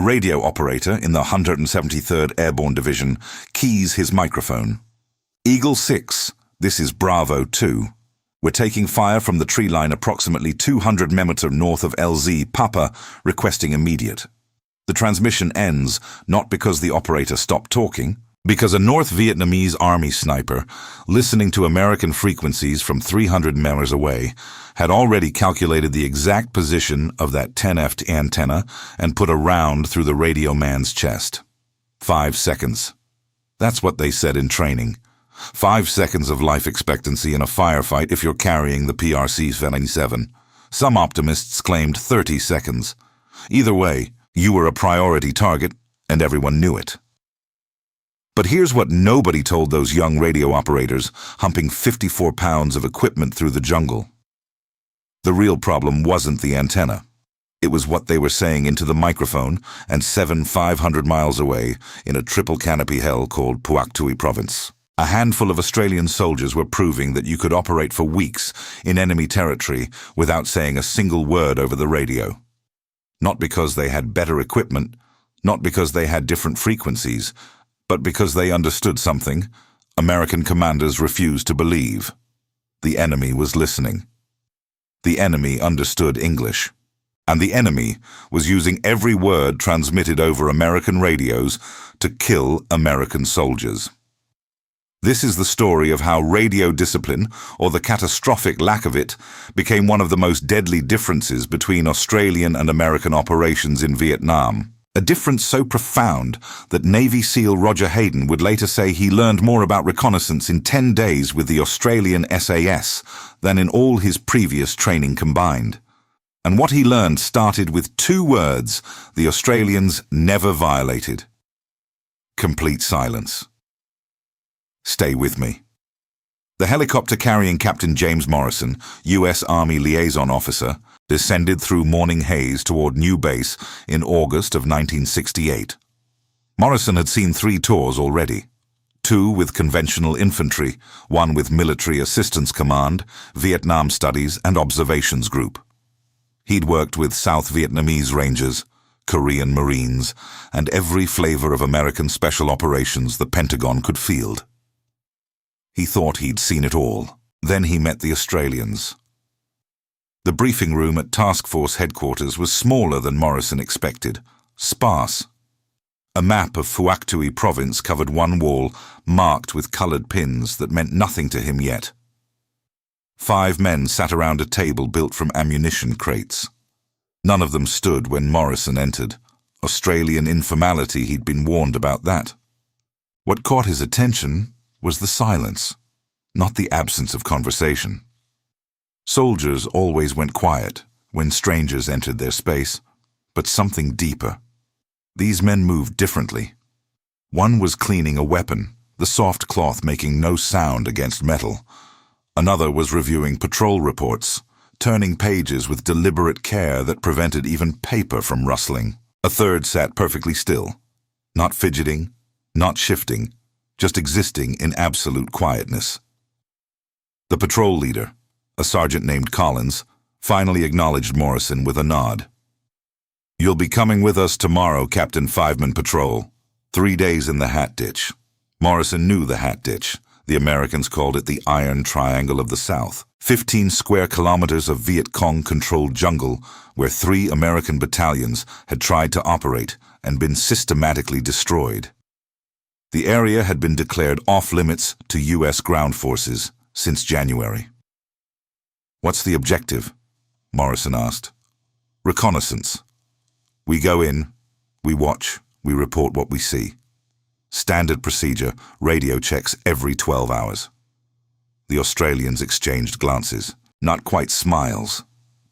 A radio operator in the 173rd Airborne Division keys his microphone. Eagle 6, this is Bravo 2. We're taking fire from the tree line approximately 200 m north of LZ, Papa, requesting immediate. The transmission ends not because the operator stopped talking, because a North Vietnamese Army sniper, listening to American frequencies from 300 meters away, had already calculated the exact position of that 10F antenna and put a round through the radio man's chest. 5 seconds. That's what they said in training. 5 seconds of life expectancy in a firefight if you're carrying the PRC-77. Some optimists claimed 30 seconds. Either way, you were a priority target, and everyone knew it. But here's what nobody told those young radio operators humping 54 pounds of equipment through the jungle. The real problem wasn't the antenna. It was what they were saying into the microphone and 500 miles away in a triple canopy hell called Phuoc Tuy Province. A handful of Australian soldiers were proving that you could operate for weeks in enemy territory without saying a single word over the radio. Not because they had better equipment, not because they had different frequencies, but because they understood something American commanders refused to believe. The enemy was listening. The enemy understood English. And the enemy was using every word transmitted over American radios to kill American soldiers. This is the story of how radio discipline, or the catastrophic lack of it, became one of the most deadly differences between Australian and American operations in Vietnam. A difference so profound that Navy SEAL Roger Hayden would later say he learned more about reconnaissance in 10 days with the Australian SAS than in all his previous training combined. And what he learned started with 2 words the Australians never violated. Complete silence. Stay with me. The helicopter carrying Captain James Morrison, U.S. Army liaison officer, descended through morning haze toward New Base in August of 1968. Morrison had seen 3 tours already. 2 with conventional infantry, 1 with Military Assistance Command, Vietnam Studies and Observations Group. He'd worked with South Vietnamese Rangers, Korean Marines, and every flavor of American special operations the Pentagon could field. He thought he'd seen it all. Then he met the Australians. The briefing room at Task Force headquarters was smaller than Morrison expected, sparse. A map of Phuoc Tuy province covered one wall, marked with colored pins that meant nothing to him yet. 5 men sat around a table built from ammunition crates. None of them stood when Morrison entered. Australian informality, he'd been warned about that. What caught his attention was the silence, not the absence of conversation. Soldiers always went quiet when strangers entered their space, but something deeper. These men moved differently. One was cleaning a weapon, the soft cloth making no sound against metal. Another was reviewing patrol reports, turning pages with deliberate care that prevented even paper from rustling. A third sat perfectly still, not fidgeting, not shifting, just existing in absolute quietness. The patrol leader, a sergeant named Collins, finally acknowledged Morrison with a nod. "You'll be coming with us tomorrow, Captain 5-man Patrol. 3 days in the Hat Ditch." Morrison knew the Hat Ditch. The Americans called it the Iron Triangle of the South. 15 square kilometers of Viet Cong-controlled jungle where 3 American battalions had tried to operate and been systematically destroyed. The area had been declared off-limits to U.S. ground forces since January. "What's the objective?" Morrison asked. "Reconnaissance. We go in, we watch, we report what we see. Standard procedure, radio checks every 12 hours. The Australians exchanged glances, not quite smiles,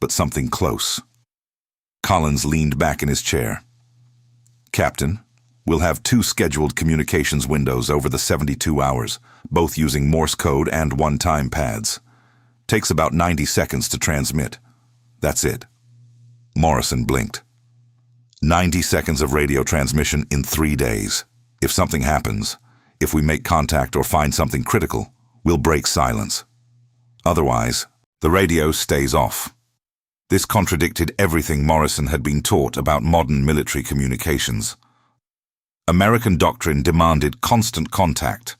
but something close. Collins leaned back in his chair. "Captain, we'll have 2 scheduled communications windows over the 72 hours, both using Morse code and one-time pads. Takes about 90 seconds to transmit. That's it." Morrison blinked. 90 seconds of radio transmission in 3 days. If something happens, if we make contact or find something critical, we'll break silence. Otherwise, the radio stays off. This contradicted everything Morrison had been taught about modern military communications. American doctrine demanded constant contact.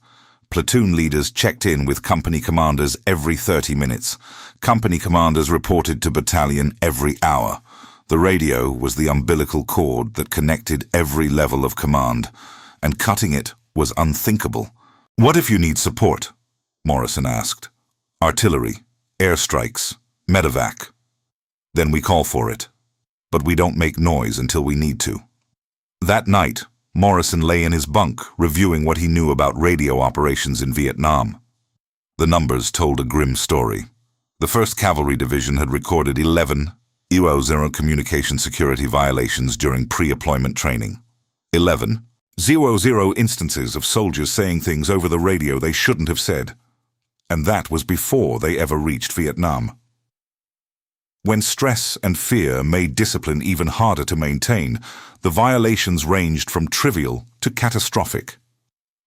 Platoon leaders checked in with company commanders every 30 minutes. Company commanders reported to battalion every hour. The radio was the umbilical cord that connected every level of command, and cutting it was unthinkable. "What if you need support?" Morrison asked. "Artillery, airstrikes, medevac. Then we call for it. But we don't make noise until we need to." That night, Morrison lay in his bunk, reviewing what he knew about radio operations in Vietnam. The numbers told a grim story. The 1st Cavalry Division had recorded 11 U.S. communication security violations during pre-deployment training. 11 instances of soldiers saying things over the radio they shouldn't have said. And that was before they ever reached Vietnam. When stress and fear made discipline even harder to maintain, the violations ranged from trivial to catastrophic.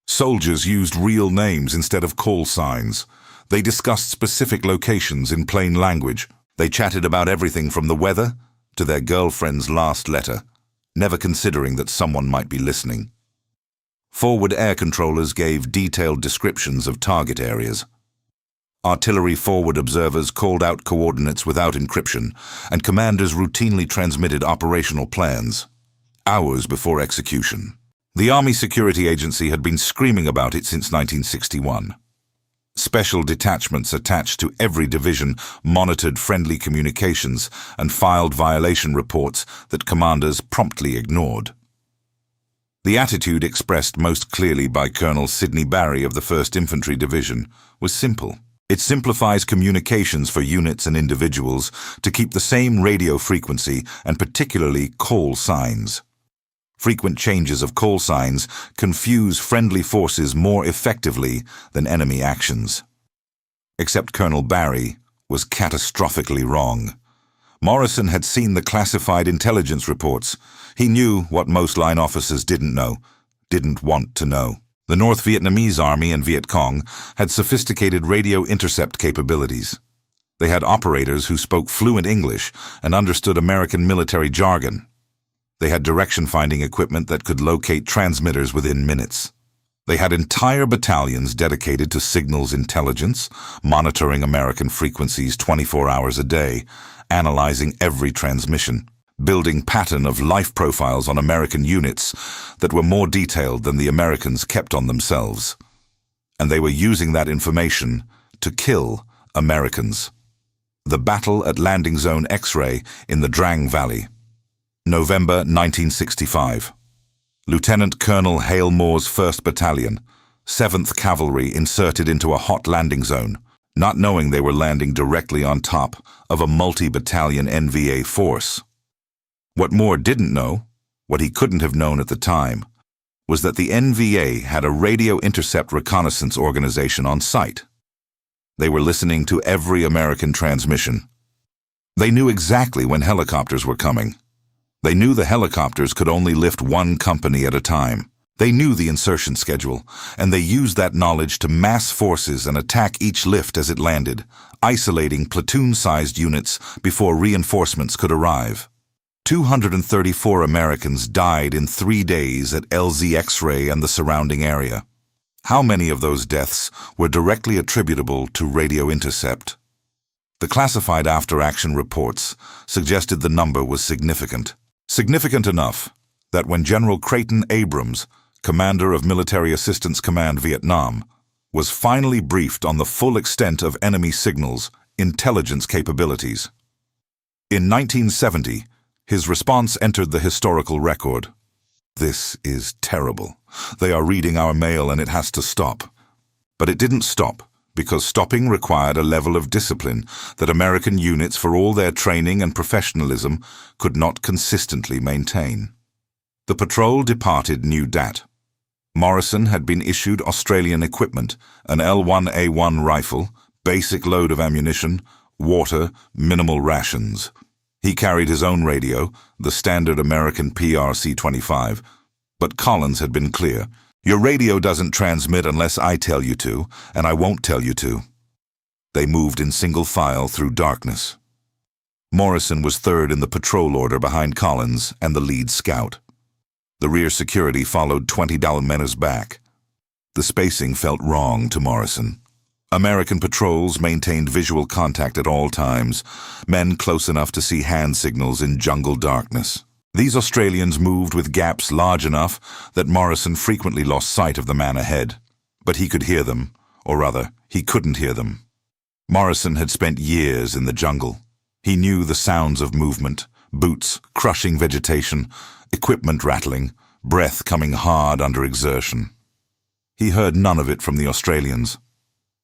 Soldiers used real names instead of call signs. They discussed specific locations in plain language. They chatted about everything from the weather to their girlfriend's last letter, never considering that someone might be listening. Forward air controllers gave detailed descriptions of target areas. Artillery forward observers called out coordinates without encryption, and commanders routinely transmitted operational plans, hours before execution. The Army Security Agency had been screaming about it since 1961. Special detachments attached to every division monitored friendly communications and filed violation reports that commanders promptly ignored. The attitude expressed most clearly by Colonel Sidney Barry of the 1st Infantry Division was simple. It simplifies communications for units and individuals to keep the same radio frequency and particularly call signs. Frequent changes of call signs confuse friendly forces more effectively than enemy actions. Except Colonel Barry was catastrophically wrong. Morrison had seen the classified intelligence reports. He knew what most line officers didn't know, didn't want to know. The North Vietnamese Army and Viet Cong had sophisticated radio intercept capabilities. They had operators who spoke fluent English and understood American military jargon. They had direction-finding equipment that could locate transmitters within minutes. They had entire battalions dedicated to signals intelligence, monitoring American frequencies 24 hours a day, analyzing every transmission, building pattern of life profiles on American units that were more detailed than the Americans kept on themselves. And they were using that information to kill Americans. The battle at Landing Zone X-Ray in the Drang Valley. November 1965. Lieutenant Colonel Hale Moore's 1st Battalion, 7th Cavalry inserted into a hot landing zone, not knowing they were landing directly on top of a multi-battalion NVA force. What Moore didn't know, what he couldn't have known at the time, was that the NVA had a radio intercept reconnaissance organization on site. They were listening to every American transmission. They knew exactly when helicopters were coming. They knew the helicopters could only lift one company at a time. They knew the insertion schedule, and they used that knowledge to mass forces and attack each lift as it landed, isolating platoon-sized units before reinforcements could arrive. 234 Americans died in 3 days at LZ X-Ray and the surrounding area. How many of those deaths were directly attributable to radio intercept? The classified after-action reports suggested the number was significant. Significant enough that when General Creighton Abrams, commander of Military Assistance Command Vietnam, was finally briefed on the full extent of enemy signals, intelligence capabilities. In 1970, his response entered the historical record. "This is terrible. They are reading our mail and it has to stop." But it didn't stop, because stopping required a level of discipline that American units, for all their training and professionalism, could not consistently maintain. The patrol departed New Dat. Morrison had been issued Australian equipment, an L1A1 rifle, basic load of ammunition, water, minimal rations. He carried his own radio, the standard American PRC-25, but Collins had been clear. "Your radio doesn't transmit unless I tell you to, and I won't tell you to." They moved in single file through darkness. Morrison was third in the patrol order behind Collins and the lead scout. The rear security followed 20 Dalmeners back. The spacing felt wrong to Morrison. American patrols maintained visual contact at all times, men close enough to see hand signals in jungle darkness. These Australians moved with gaps large enough that Morrison frequently lost sight of the man ahead. But he could hear them, or rather, he couldn't hear them. Morrison had spent years in the jungle. He knew the sounds of movement, boots crushing vegetation, equipment rattling, breath coming hard under exertion. He heard none of it from the Australians.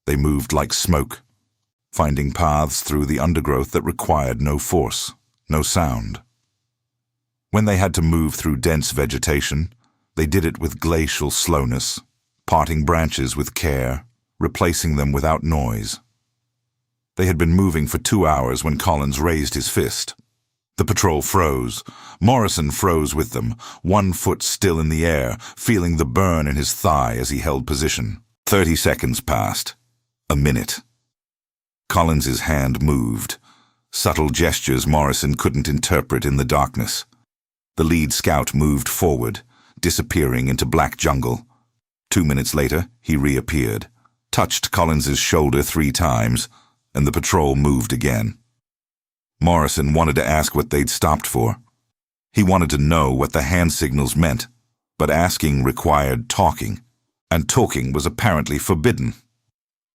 They moved like smoke, finding paths through the undergrowth that required no force, no sound. When they had to move through dense vegetation, they did it with glacial slowness, parting branches with care, replacing them without noise. They had been moving for 2 hours when Collins raised his fist. The patrol froze. Morrison froze with them, 1 foot still in the air, feeling the burn in his thigh as he held position. 30 seconds passed. A minute. Collins's hand moved. Subtle gestures Morrison couldn't interpret in the darkness. The lead scout moved forward, disappearing into black jungle. 2 minutes later, he reappeared, touched Collins's shoulder 3 times, and the patrol moved again. Morrison wanted to ask what they'd stopped for. He wanted to know what the hand signals meant, but asking required talking, and talking was apparently forbidden.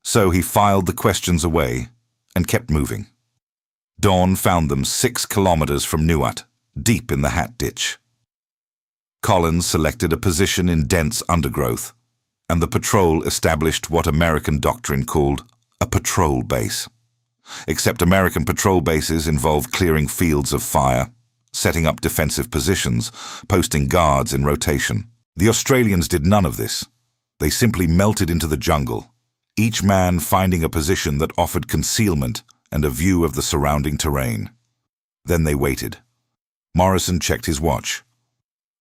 So he filed the questions away and kept moving. Dawn found them 6 kilometers from Nuat, deep in the hat ditch. Collins selected a position in dense undergrowth, and the patrol established what American Doctrine called a patrol base. Except American patrol bases involve clearing fields of fire, setting up defensive positions, posting guards in rotation. The Australians did none of this. They simply melted into the jungle, each man finding a position that offered concealment and a view of the surrounding terrain. Then they waited. Morrison checked his watch.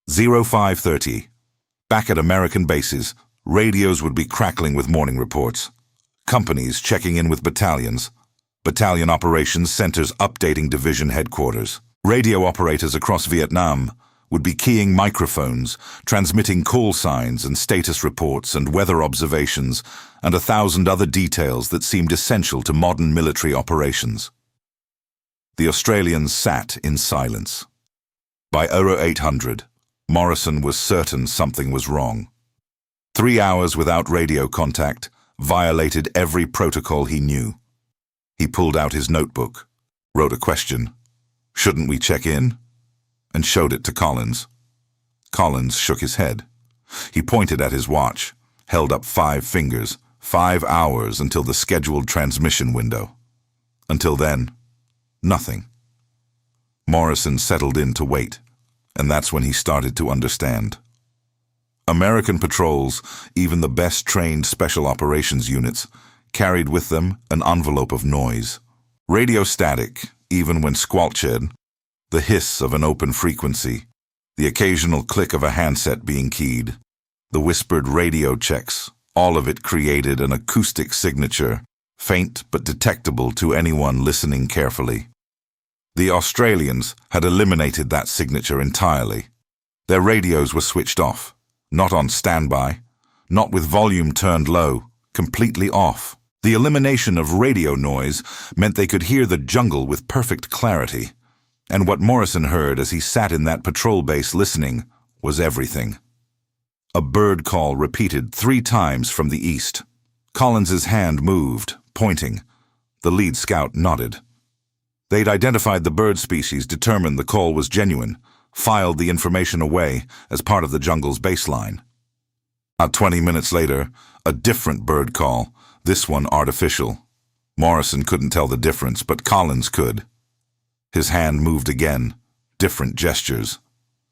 0530. Back at American bases, radios would be crackling with morning reports. Companies checking in with battalions. Battalion operations centers updating division headquarters. Radio operators across Vietnam would be keying microphones, transmitting call signs and status reports and weather observations and 1,000 other details that seemed essential to modern military operations. The Australians sat in silence. By 0800, Morrison was certain something was wrong. 3 hours without radio contact violated every protocol he knew. He pulled out his notebook, wrote a question, "Shouldn't we check in?" and showed it to Collins. Collins shook his head. He pointed at his watch, held up 5 fingers, 5 hours until the scheduled transmission window. Until then, nothing. Morrison settled in to wait, and that's when he started to understand. American patrols, even the best-trained special operations units, carried with them an envelope of noise. Radio static, even when squelched, the hiss of an open frequency, the occasional click of a handset being keyed, the whispered radio checks, all of it created an acoustic signature, faint but detectable to anyone listening carefully. The Australians had eliminated that signature entirely. Their radios were switched off, not on standby, not with volume turned low, completely off. The elimination of radio noise meant they could hear the jungle with perfect clarity, and what Morrison heard as he sat in that patrol base listening was everything. A bird call repeated 3 times from the east. Collins's hand moved, pointing. The lead scout nodded. They'd identified the bird species, determined the call was genuine, filed the information away as part of the jungle's baseline. 20 minutes later, a different bird call, this one artificial. Morrison couldn't tell the difference, but Collins could. His hand moved again, different gestures.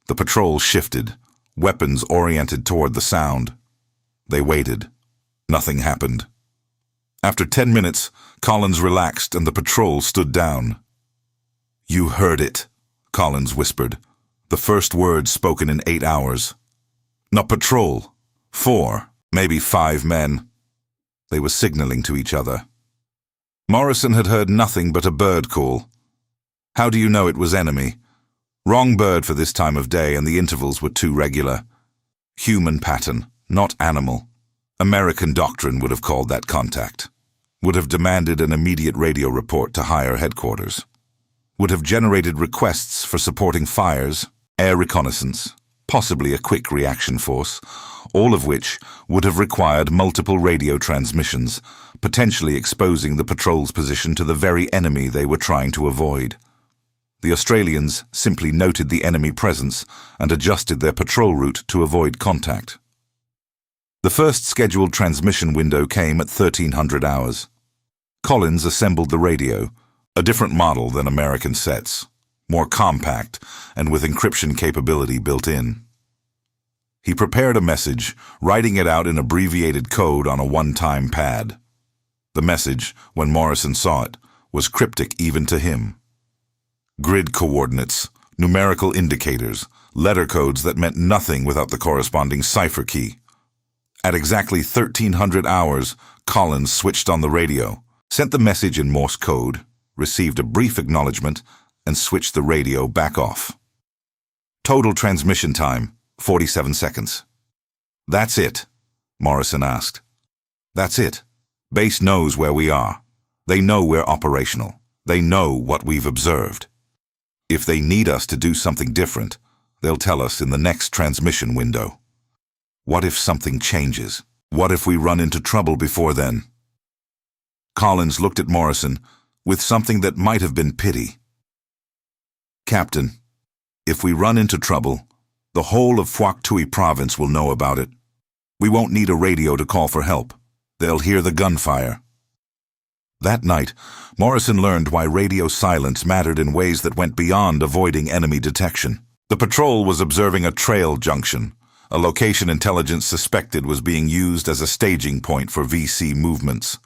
The patrol shifted, weapons oriented toward the sound. They waited. Nothing happened. After 10 minutes, Collins relaxed and the patrol stood down. "You heard it," Collins whispered, the first word spoken in 8 hours. "Not patrol. 4, maybe 5 men." They were signaling to each other. Morrison had heard nothing but a bird call. How do you know it was enemy? Wrong bird for this time of day, and the intervals were too regular. Human pattern, not animal. American doctrine would have called that contact. Would have demanded an immediate radio report to higher headquarters. Would have generated requests for supporting fires, air reconnaissance, possibly a quick reaction force, all of which would have required multiple radio transmissions, potentially exposing the patrol's position to the very enemy they were trying to avoid. The Australians simply noted the enemy presence and adjusted their patrol route to avoid contact. The first scheduled transmission window came at 1300 hours. Collins assembled the radio, a different model than American sets, more compact and with encryption capability built in. He prepared a message, writing it out in abbreviated code on a one-time pad. The message, when Morrison saw it, was cryptic even to him. Grid coordinates, numerical indicators, letter codes that meant nothing without the corresponding cipher key. At exactly 1300 hours, Collins switched on the radio, sent the message in Morse code, received a brief acknowledgement, and switched the radio back off. Total transmission time, 47 seconds. That's it, Morrison asked. That's it. Base knows where we are. They know we're operational. They know what we've observed. If they need us to do something different, they'll tell us in the next transmission window. What if something changes? What if we run into trouble before then? Collins looked at Morrison with something that might have been pity. Captain, if we run into trouble, the whole of Phuoc Tuy province will know about it. We won't need a radio to call for help. They'll hear the gunfire. That night, Morrison learned why radio silence mattered in ways that went beyond avoiding enemy detection. The patrol was observing a trail junction, a location intelligence suspected was being used as a staging point for VC movements.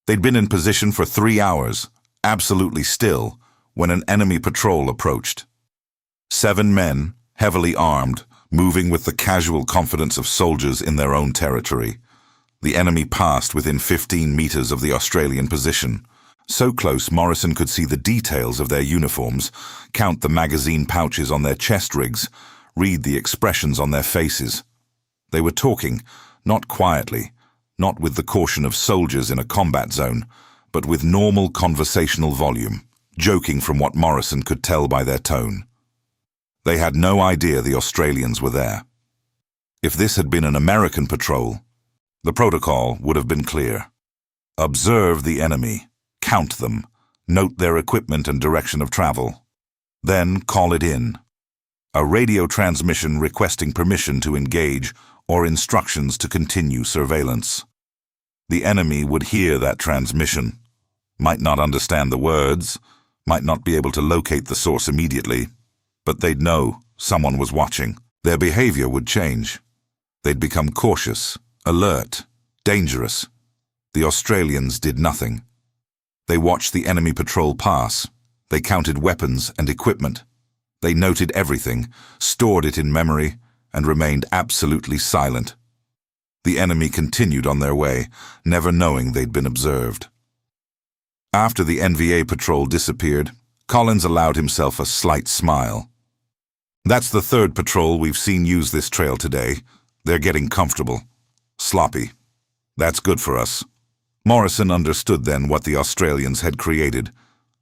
They'd been in position for 3 hours, absolutely still, when an enemy patrol approached. 7 men, heavily armed, moving with the casual confidence of soldiers in their own territory. The enemy passed within 15 meters of the Australian position. So close Morrison could see the details of their uniforms, count the magazine pouches on their chest rigs, read the expressions on their faces. They were talking, not quietly, not with the caution of soldiers in a combat zone, but with normal conversational volume, joking from what Morrison could tell by their tone. They had no idea the Australians were there. If this had been an American patrol, the protocol would have been clear. Observe the enemy, count them, note their equipment and direction of travel. Then call it in. A radio transmission requesting permission to engage or instructions to continue surveillance. The enemy would hear that transmission, might not understand the words, might not be able to locate the source immediately, but they'd know someone was watching. Their behavior would change. They'd become cautious, alert, dangerous. The Australians did nothing. They watched the enemy patrol pass. They counted weapons and equipment. They noted everything, stored it in memory, and remained absolutely silent. The enemy continued on their way, never knowing they'd been observed. After the NVA patrol disappeared, Collins allowed himself a slight smile. That's the 3rd patrol we've seen use this trail today. They're getting comfortable. Sloppy. That's good for us. Morrison understood then what the Australians had created.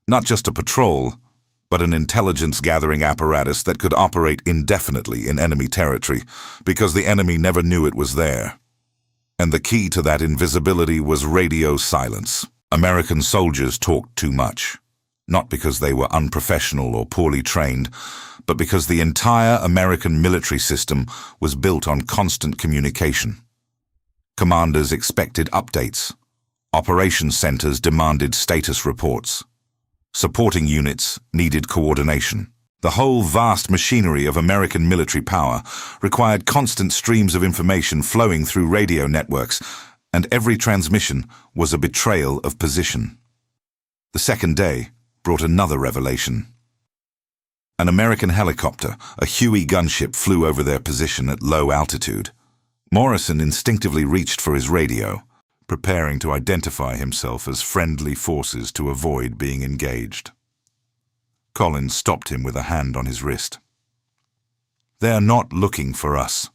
Not just a patrol, but an intelligence-gathering apparatus that could operate indefinitely in enemy territory, because the enemy never knew it was there. And the key to that invisibility was radio silence. American soldiers talked too much. Not because they were unprofessional or poorly trained, but because the entire American military system was built on constant communication. Commanders expected updates. Operations centers demanded status reports. Supporting units needed coordination. The whole vast machinery of American military power required constant streams of information flowing through radio networks, and every transmission was a betrayal of position. The second day brought another revelation. An American helicopter, a Huey gunship, flew over their position at low altitude. Morrison instinctively reached for his radio, preparing to identify himself as friendly forces to avoid being engaged. Collins stopped him with a hand on his wrist. "They're not looking for us,"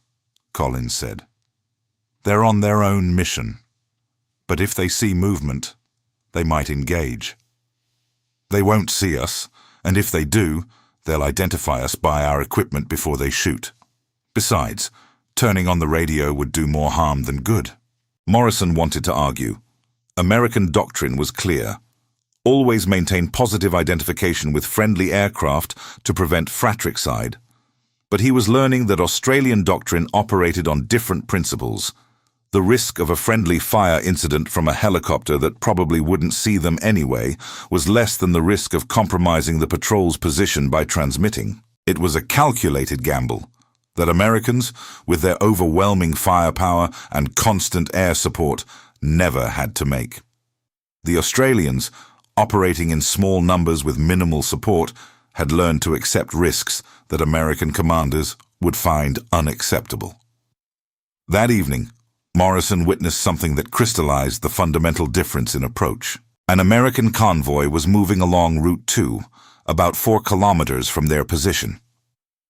Collins said. "They're on their own mission. But if they see movement, they might engage. They won't see us, and if they do, they'll identify us by our equipment before they shoot. Besides, turning on the radio would do more harm than good." Morrison wanted to argue. American doctrine was clear. Always maintain positive identification with friendly aircraft to prevent fratricide. But he was learning that Australian doctrine operated on different principles. The risk of a friendly fire incident from a helicopter that probably wouldn't see them anyway was less than the risk of compromising the patrol's position by transmitting. It was a calculated gamble that Americans, with their overwhelming firepower and constant air support, never had to make. The Australians, operating in small numbers with minimal support, had learned to accept risks that American commanders would find unacceptable. That evening, Morrison witnessed something that crystallized the fundamental difference in approach. An American convoy was moving along Route 2, about 4 kilometers from their position.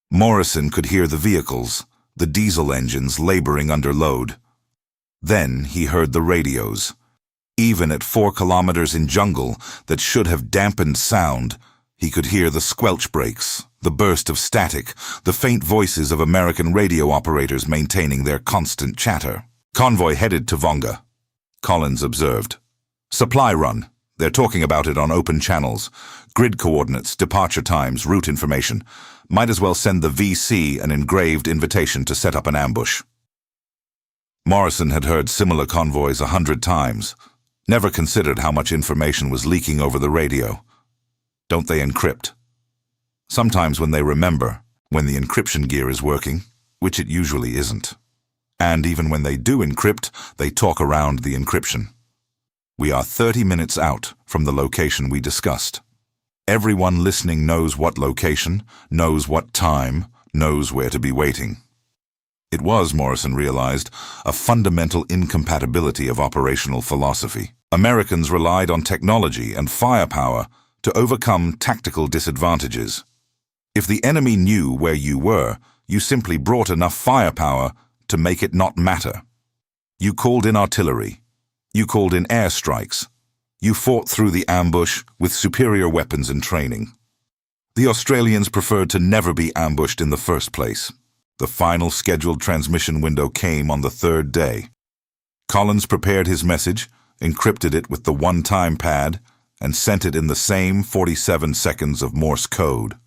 Morrison could hear the vehicles, the diesel engines laboring under load. Then he heard the radios. Even at 4 kilometers in jungle that should have dampened sound, he could hear the squelch brakes, the burst of static, the faint voices of American radio operators maintaining their constant chatter. "Convoy headed to Vonga," Collins observed. "Supply run. They're talking about it on open channels. Grid coordinates, departure times, route information. Might as well send the VC an engraved invitation to set up an ambush." Morrison had heard similar convoys 100 times, never considered how much information was leaking over the radio. Don't they encrypt? Sometimes when they remember, when the encryption gear is working, which it usually isn't. And even when they do encrypt, they talk around the encryption. We are 30 minutes out from the location we discussed. Everyone listening knows what location, knows what time, knows where to be waiting. It was, Morrison realized, a fundamental incompatibility of operational philosophy. Americans relied on technology and firepower to overcome tactical disadvantages. If the enemy knew where you were, you simply brought enough firepower to make it not matter. You called in artillery. You called in airstrikes. You fought through the ambush with superior weapons and training. The Australians preferred to never be ambushed in the first place. The final scheduled transmission window came on the 3rd day. Collins prepared his message, encrypted it with the one-time pad, and sent it in the same 47 seconds of Morse code.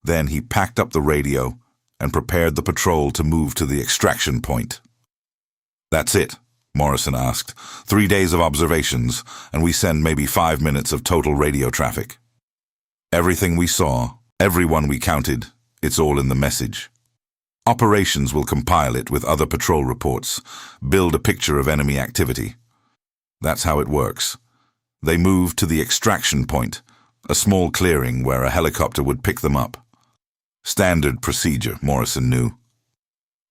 Then he packed up the radio and prepared the patrol to move to the extraction point. "That's it?" Morrison asked. 3 days of observations, and we send maybe 5 minutes of total radio traffic. "Everything we saw, everyone we counted, it's all in the message. Operations will compile it with other patrol reports, build a picture of enemy activity. That's how it works. They moved to the extraction point, a small clearing where a helicopter would pick them up. Standard procedure, Morrison knew.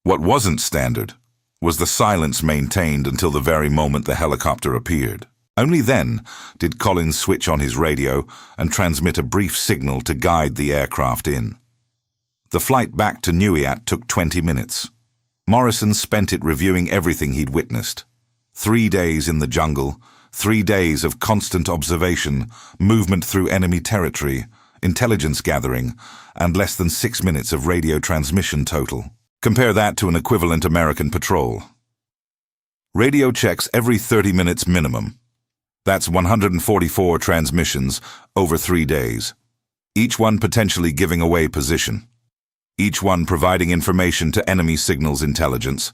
What wasn't standard was the silence maintained until the very moment the helicopter appeared. Only then did Collins switch on his radio and transmit a brief signal to guide the aircraft in. The flight back to Neuwiat took 20 minutes. Morrison spent it reviewing everything he'd witnessed. 3 days in the jungle, 3 days of constant observation, movement through enemy territory, intelligence gathering, and less than 6 minutes of radio transmission total. Compare that to an equivalent American patrol. Radio checks every 30 minutes minimum. That's 144 transmissions over 3 days, each one potentially giving away position, each one providing information to enemy signals intelligence.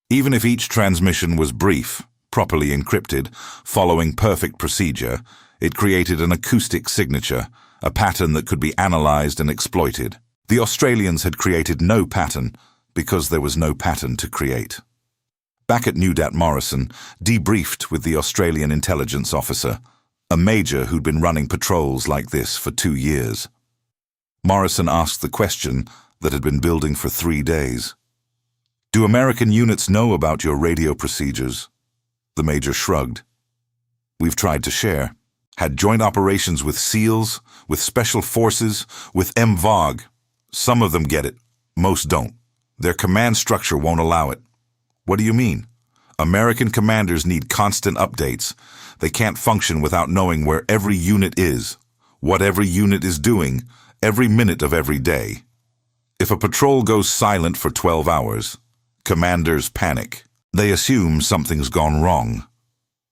Even if each transmission was brief, properly encrypted, following perfect procedure, it created an acoustic signature, a pattern that could be analyzed and exploited. The Australians had created no pattern because there was no pattern to create. Back at Neuwiat, Morrison debriefed with the Australian intelligence officer, a major who'd been running patrols like this for 2 years. Morrison asked the question that had been building for 3 days. "Do American units know about your radio procedures?" The major shrugged. "We've tried to share. had joint operations with SEALs, with Special Forces, with MVOG. Some of them get it, most don't. Their command structure won't allow it. What do you mean? American commanders need constant updates. They can't function without knowing where every unit is, what every unit is doing, every minute of every day. If a patrol goes silent for 12 hours, commanders panic. They assume something's gone wrong.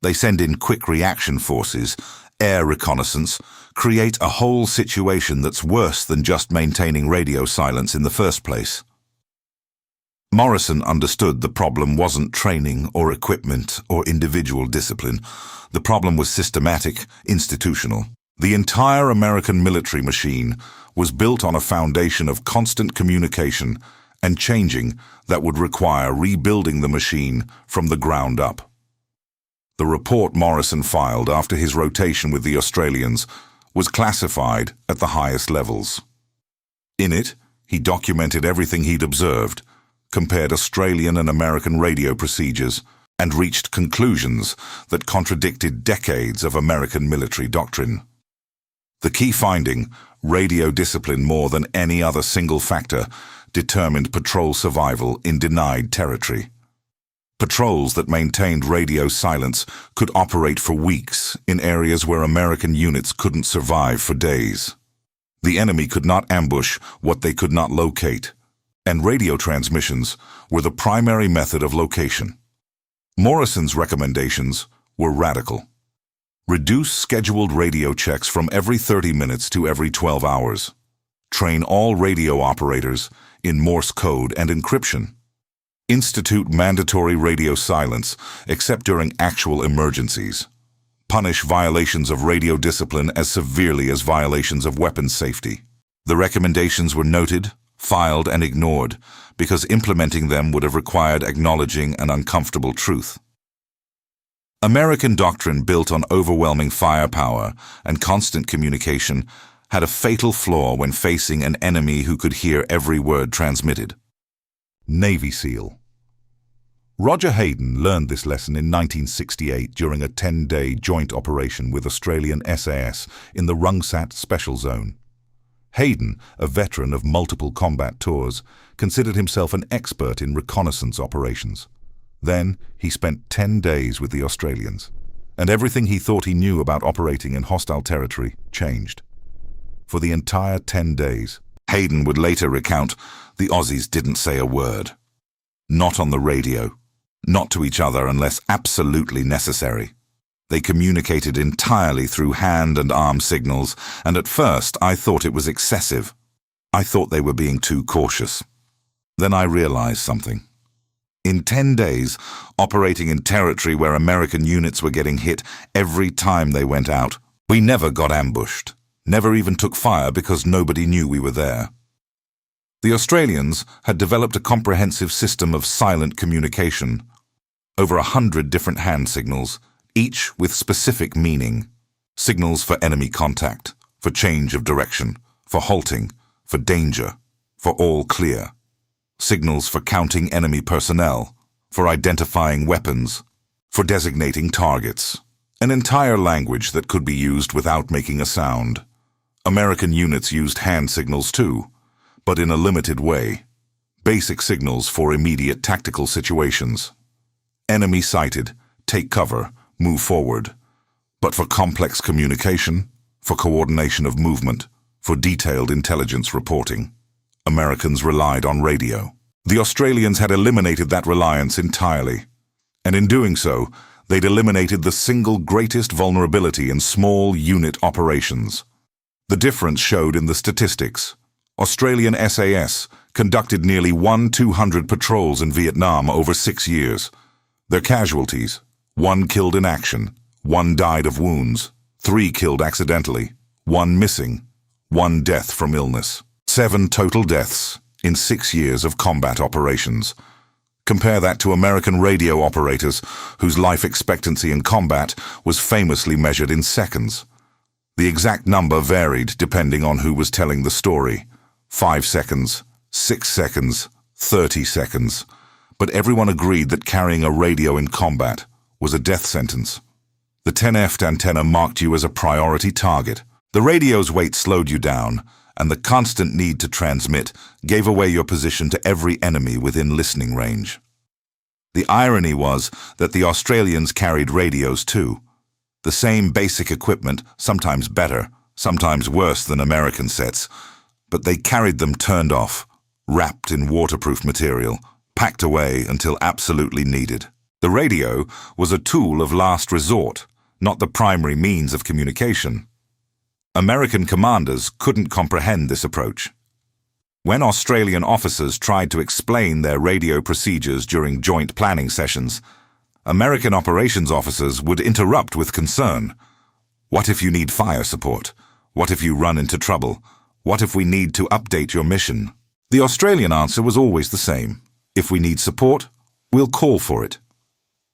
They send in quick reaction forces, air reconnaissance, create a whole situation that's worse than just maintaining radio silence in the first place. Morrison understood the problem wasn't training or equipment or individual discipline. The problem was systematic, institutional. The entire American military machine was built on a foundation of constant communication and changing that would require rebuilding the machine from the ground up. The report Morrison filed after his rotation with the Australians was classified at the highest levels. In it, he documented everything he'd observed, compared Australian and American radio procedures, and reached conclusions that contradicted decades of American military doctrine. The key finding, radio discipline more than any other single factor, determined patrol survival in denied territory. Patrols that maintained radio silence could operate for weeks in areas where American units couldn't survive for days. The enemy could not ambush what they could not locate, and radio transmissions were the primary method of location. Morrison's recommendations were radical. Reduce scheduled radio checks from every 30 minutes to every 12 hours. Train all radio operators in Morse code and encryption. Institute mandatory radio silence except during actual emergencies. Punish violations of radio discipline as severely as violations of weapons safety. The recommendations were noted, filed, and ignored because implementing them would have required acknowledging an uncomfortable truth. American doctrine built on overwhelming firepower and constant communication had a fatal flaw when facing an enemy who could hear every word transmitted. Navy SEAL. Roger Hayden learned this lesson in 1968 during a 10-day joint operation with Australian SAS in the Rungsat Special Zone. Hayden, a veteran of multiple combat tours, considered himself an expert in reconnaissance operations. Then he spent 10 days with the Australians, and everything he thought he knew about operating in hostile territory changed. For the entire 10 days, Hayden would later recount, the Aussies didn't say a word. Not on the radio, not to each other unless absolutely necessary. They communicated entirely through hand and arm signals, and at first I thought it was excessive. I thought they were being too cautious. Then I realized something. In 10 days, operating in territory where American units were getting hit every time they went out, we never got ambushed, never even took fire because nobody knew we were there. The Australians had developed a comprehensive system of silent communication, over 100 different hand signals, each with specific meaning. Signals for enemy contact, for change of direction, for halting, for danger, for all clear. Signals for counting enemy personnel, for identifying weapons, for designating targets. An entire language that could be used without making a sound. American units used hand signals too, but in a limited way. Basic signals for immediate tactical situations. Enemy sighted, take cover, move forward. But for complex communication, for coordination of movement, for detailed intelligence reporting, Americans relied on radio. The Australians had eliminated that reliance entirely, and in doing so, they'd eliminated the single greatest vulnerability in small unit operations. The difference showed in the statistics. Australian SAS conducted nearly 1/200 patrols in Vietnam over 6 years. Their casualties, 1 killed in action, 1 died of wounds, 3 killed accidentally, 1 missing, 1 death from illness. 7 total deaths in 6 years of combat operations. Compare that to American radio operators whose life expectancy in combat was famously measured in seconds. The exact number varied depending on who was telling the story. 5 seconds, 6 seconds, 30 seconds. But everyone agreed that carrying a radio in combat was a death sentence. The 10ft antenna marked you as a priority target. The radio's weight slowed you down, and the constant need to transmit gave away your position to every enemy within listening range. The irony was that the Australians carried radios too. The same basic equipment, sometimes better, sometimes worse than American sets, but they carried them turned off, wrapped in waterproof material, packed away until absolutely needed. The radio was a tool of last resort, not the primary means of communication. American commanders couldn't comprehend this approach. When Australian officers tried to explain their radio procedures during joint planning sessions, American operations officers would interrupt with concern. What if you need fire support? What if you run into trouble? What if we need to update your mission? The Australian answer was always the same. If we need support, we'll call for it.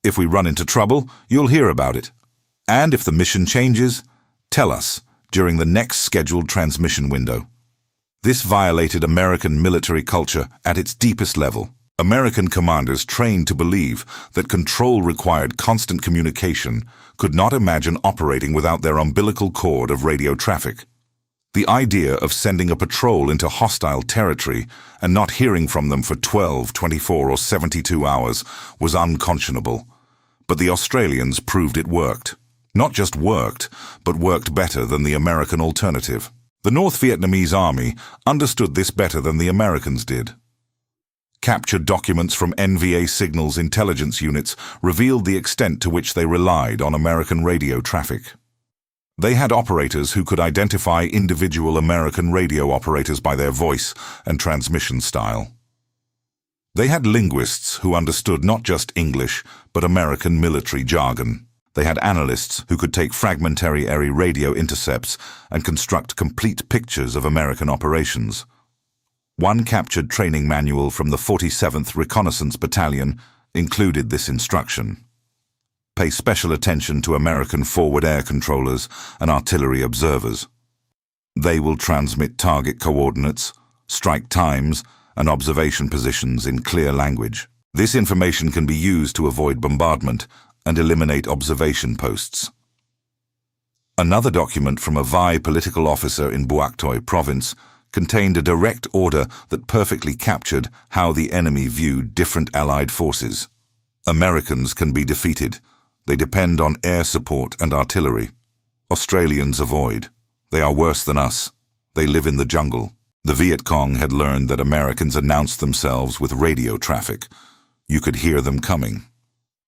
If we run into trouble, you'll hear about it. And if the mission changes, tell us during the next scheduled transmission window. This violated American military culture at its deepest level. American commanders trained to believe that control required constant communication could not imagine operating without their umbilical cord of radio traffic. The idea of sending a patrol into hostile territory and not hearing from them for 12, 24, or 72 hours was unconscionable. But the Australians proved it worked. Not just worked, but worked better than the American alternative. The North Vietnamese Army understood this better than the Americans did. Captured documents from NVA signals intelligence units revealed the extent to which they relied on American radio traffic. They had operators who could identify individual American radio operators by their voice and transmission style. They had linguists who understood not just English, but American military jargon. They had analysts who could take fragmentary radio intercepts and construct complete pictures of American operations. One captured training manual from the 47th Reconnaissance Battalion included this instruction. Pay special attention to American forward air controllers and artillery observers. They will transmit target coordinates, strike times, and observation positions in clear language. This information can be used to avoid bombardment and eliminate observation posts. Another document from a VI political officer in Bouac Toi province contained a direct order that perfectly captured how the enemy viewed different Allied forces. Americans can be defeated. They depend on air support and artillery. Australians avoid. They are worse than us. They live in the jungle. The Viet Cong had learned that Americans announced themselves with radio traffic. You could hear them coming.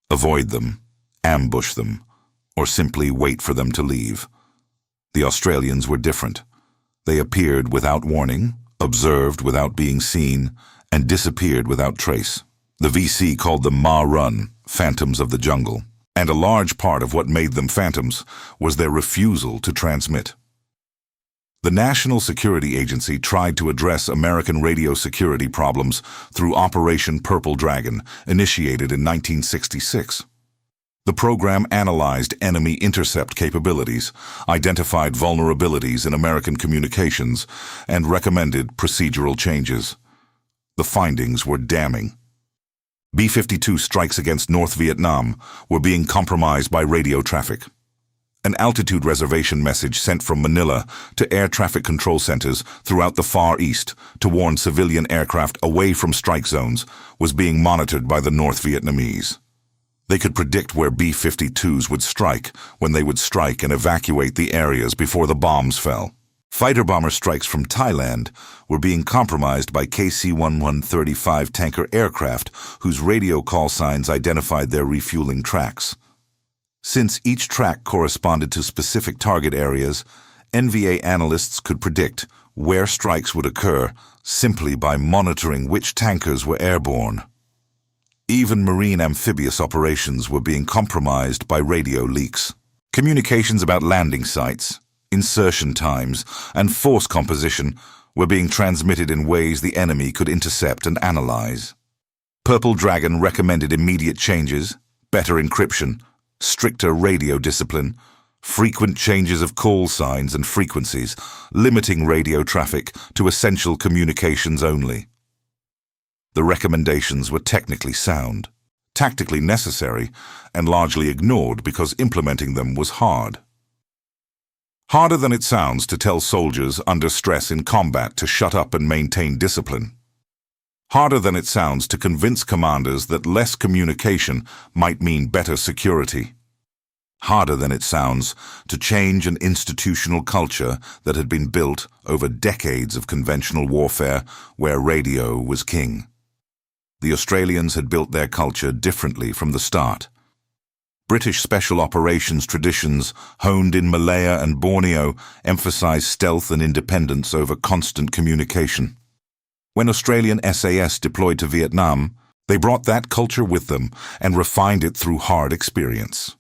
Avoid them, ambush them, or simply wait for them to leave. The Australians were different. They appeared without warning, observed without being seen, and disappeared without trace. The VC called them Ma Run, phantoms of the jungle, and a large part of what made them phantoms was their refusal to transmit. The National Security Agency tried to address American radio security problems through Operation Purple Dragon, initiated in 1966. The program analyzed enemy intercept capabilities, identified vulnerabilities in American communications, and recommended procedural changes. The findings were damning. B-52 strikes against North Vietnam were being compromised by radio traffic. An altitude reservation message sent from Manila to air traffic control centers throughout the Far East to warn civilian aircraft away from strike zones was being monitored by the North Vietnamese. They could predict where B-52s would strike, when they would strike and evacuate the areas before the bombs fell. Fighter bomber strikes from Thailand were being compromised by KC-1135 tanker aircraft whose radio call signs identified their refueling tracks. Since each track corresponded to specific target areas, NVA analysts could predict where strikes would occur simply by monitoring which tankers were airborne. Even marine amphibious operations were being compromised by radio leaks. Communications about landing sites, insertion times, and force composition were being transmitted in ways the enemy could intercept and analyze. Purple Dragon recommended immediate changes, better encryption, stricter radio discipline, frequent changes of call signs and frequencies, limiting radio traffic to essential communications only. The recommendations were technically sound. tactically necessary, and largely ignored because implementing them was hard. Harder than it sounds to tell soldiers under stress in combat to shut up and maintain discipline. Harder than it sounds to convince commanders that less communication might mean better security. Harder than it sounds to change an institutional culture that had been built over decades of conventional warfare where radio was king. The Australians had built their culture differently from the start. British special operations traditions, honed in Malaya and Borneo, emphasized stealth and independence over constant communication. When Australian SAS deployed to Vietnam, they brought that culture with them and refined it through hard experience.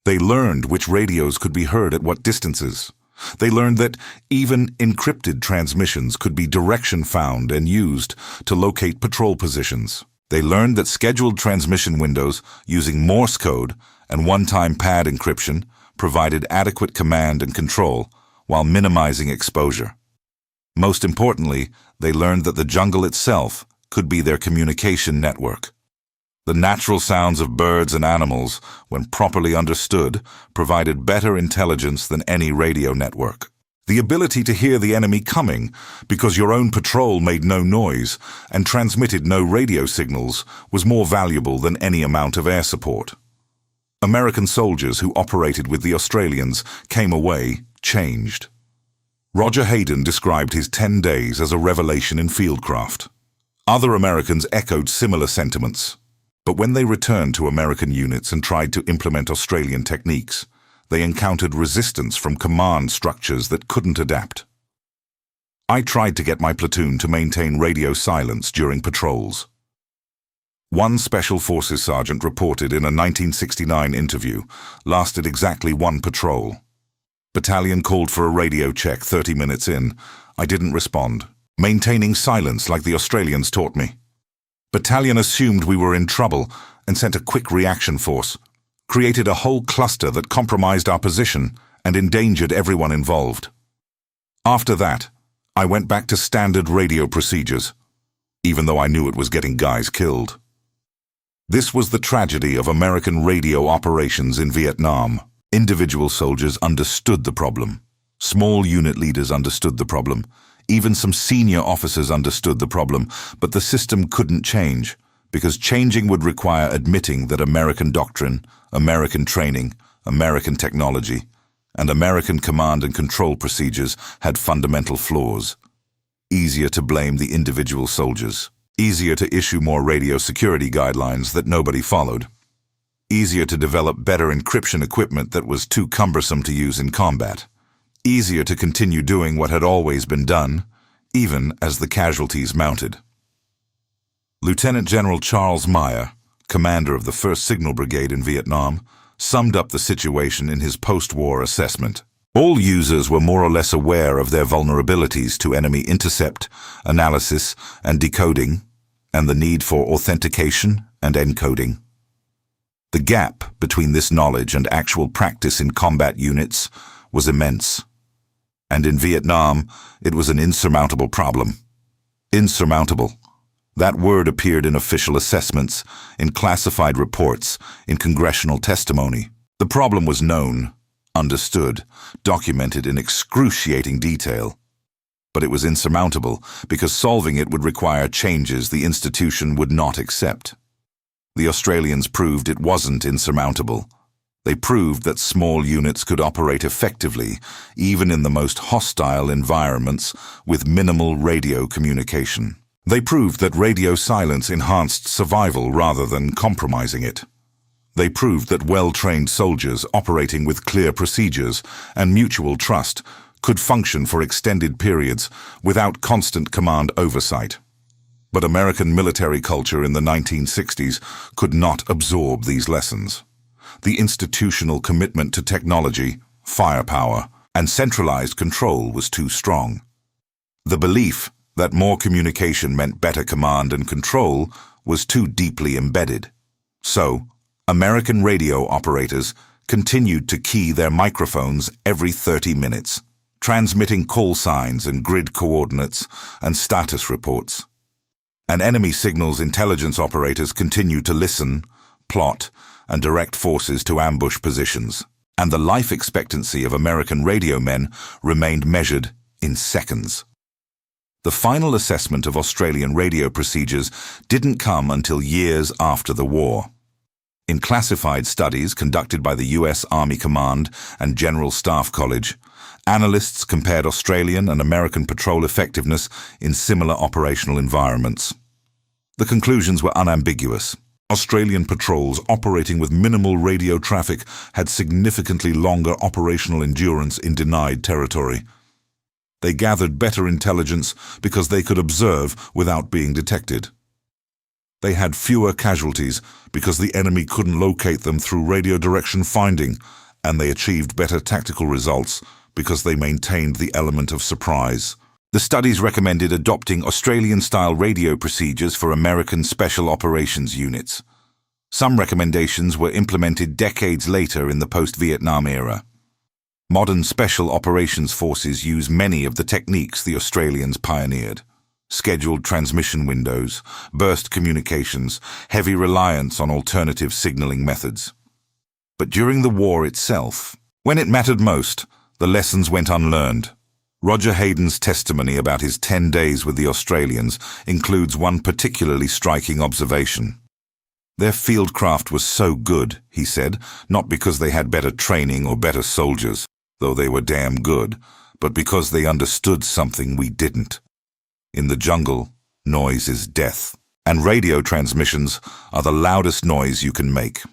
They learned which radios could be heard at what distances. They learned that even encrypted transmissions could be direction found and used to locate patrol positions. They learned that scheduled transmission windows using Morse code and one-time pad encryption provided adequate command and control while minimizing exposure. Most importantly, they learned that the jungle itself could be their communication network. The natural sounds of birds and animals, when properly understood, provided better intelligence than any radio network. The ability to hear the enemy coming because your own patrol made no noise and transmitted no radio signals was more valuable than any amount of air support. American soldiers who operated with the Australians came away changed. Roger Hayden described his 10 days as a revelation in fieldcraft. Other Americans echoed similar sentiments. But when they returned to American units and tried to implement Australian techniques, they encountered resistance from command structures that couldn't adapt. I tried to get my platoon to maintain radio silence during patrols. One Special Forces sergeant reported in a 1969 interview lasted exactly one patrol. Battalion called for a radio check 30 minutes in. I didn't respond, maintaining silence like the Australians taught me. Battalion assumed we were in trouble and sent a quick reaction force, created a whole cluster that compromised our position and endangered everyone involved. After that, I went back to standard radio procedures, even though I knew it was getting guys killed. This was the tragedy of American radio operations in Vietnam. Individual soldiers understood the problem. Small unit leaders understood the problem. Even some senior officers understood the problem, but the system couldn't change, because changing would require admitting that American doctrine, American training, American technology, and American command and control procedures had fundamental flaws. Easier to blame the individual soldiers. Easier to issue more radio security guidelines that nobody followed. Easier to develop better encryption equipment that was too cumbersome to use in combat. Easier to continue doing what had always been done, even as the casualties mounted. Lieutenant General Charles Meyer, commander of the 1st Signal Brigade in Vietnam, summed up the situation in his post-war assessment. All users were more or less aware of their vulnerabilities to enemy intercept, analysis, and decoding, and the need for authentication and encoding. The gap between this knowledge and actual practice in combat units was immense. And in Vietnam, it was an insurmountable problem. Insurmountable. That word appeared in official assessments, in classified reports, in congressional testimony. The problem was known, understood, documented in excruciating detail. But it was insurmountable because solving it would require changes the institution would not accept. The Australians proved it wasn't insurmountable. They proved that small units could operate effectively, even in the most hostile environments, with minimal radio communication. They proved that radio silence enhanced survival rather than compromising it. They proved that well-trained soldiers operating with clear procedures and mutual trust could function for extended periods without constant command oversight. But American military culture in the 1960s could not absorb these lessons. The institutional commitment to technology, firepower, and centralized control was too strong. The belief that more communication meant better command and control was too deeply embedded. So, American radio operators continued to key their microphones every 30 minutes, transmitting call signs and grid coordinates and status reports. And enemy signals intelligence operators continued to listen, plot, and direct forces to ambush positions. And the life expectancy of American radio men remained measured in seconds. The final assessment of Australian radio procedures didn't come until years after the war. In classified studies conducted by the U.S. Army Command and General Staff College, analysts compared Australian and American patrol effectiveness in similar operational environments. The conclusions were unambiguous. Australian patrols operating with minimal radio traffic had significantly longer operational endurance in denied territory. They gathered better intelligence because they could observe without being detected. They had fewer casualties because the enemy couldn't locate them through radio direction finding, and they achieved better tactical results because they maintained the element of surprise. The studies recommended adopting Australian-style radio procedures for American Special Operations units. Some recommendations were implemented decades later in the post-Vietnam era. Modern Special Operations forces use many of the techniques the Australians pioneered. Scheduled transmission windows, burst communications, heavy reliance on alternative signalling methods. But during the war itself, when it mattered most, the lessons went unlearned. Roger Hayden's testimony about his 10 days with the Australians includes one particularly striking observation. Their fieldcraft was so good, he said, not because they had better training or better soldiers, though they were damn good, but because they understood something we didn't. In the jungle, noise is death, and radio transmissions are the loudest noise you can make.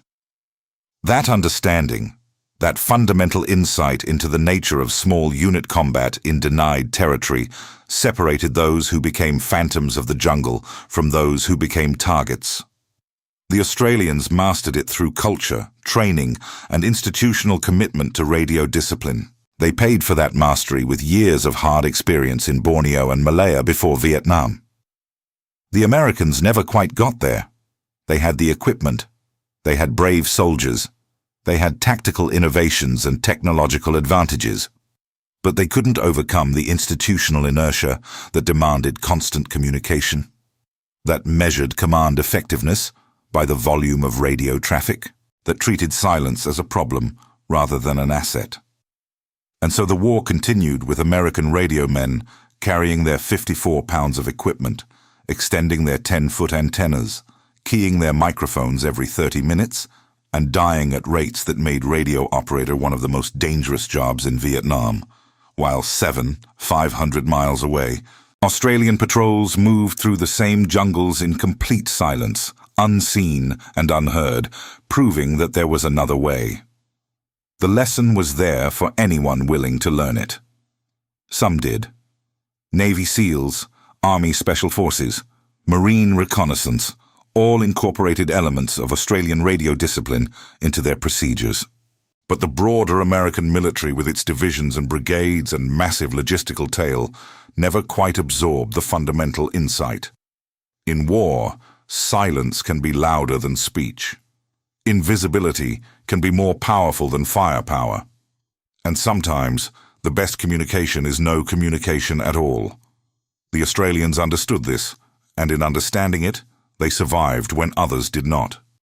That understanding, that fundamental insight into the nature of small unit combat in denied territory, separated those who became phantoms of the jungle from those who became targets. The Australians mastered it through culture, training, and institutional commitment to radio discipline. They paid for that mastery with years of hard experience in Borneo and Malaya before Vietnam. The Americans never quite got there. They had the equipment. They had brave soldiers. They had tactical innovations and technological advantages. But they couldn't overcome the institutional inertia that demanded constant communication, that measured command effectiveness by the volume of radio traffic, that treated silence as a problem rather than an asset. And so the war continued with American radio men carrying their 54 pounds of equipment, extending their 10-foot antennas, keying their microphones every 30 minutes, and dying at rates that made radio operator one of the most dangerous jobs in Vietnam, while 500 miles away, Australian patrols moved through the same jungles in complete silence, unseen and unheard, proving that there was another way. The lesson was there for anyone willing to learn it. Some did. Navy SEALs, Army Special Forces, Marine Reconnaissance, all incorporated elements of Australian radio discipline into their procedures. But the broader American military, with its divisions and brigades and massive logistical tail, never quite absorbed the fundamental insight. In war, silence can be louder than speech. Invisibility can be more powerful than firepower. And sometimes, the best communication is no communication at all. The Australians understood this, and in understanding it, they survived when others did not.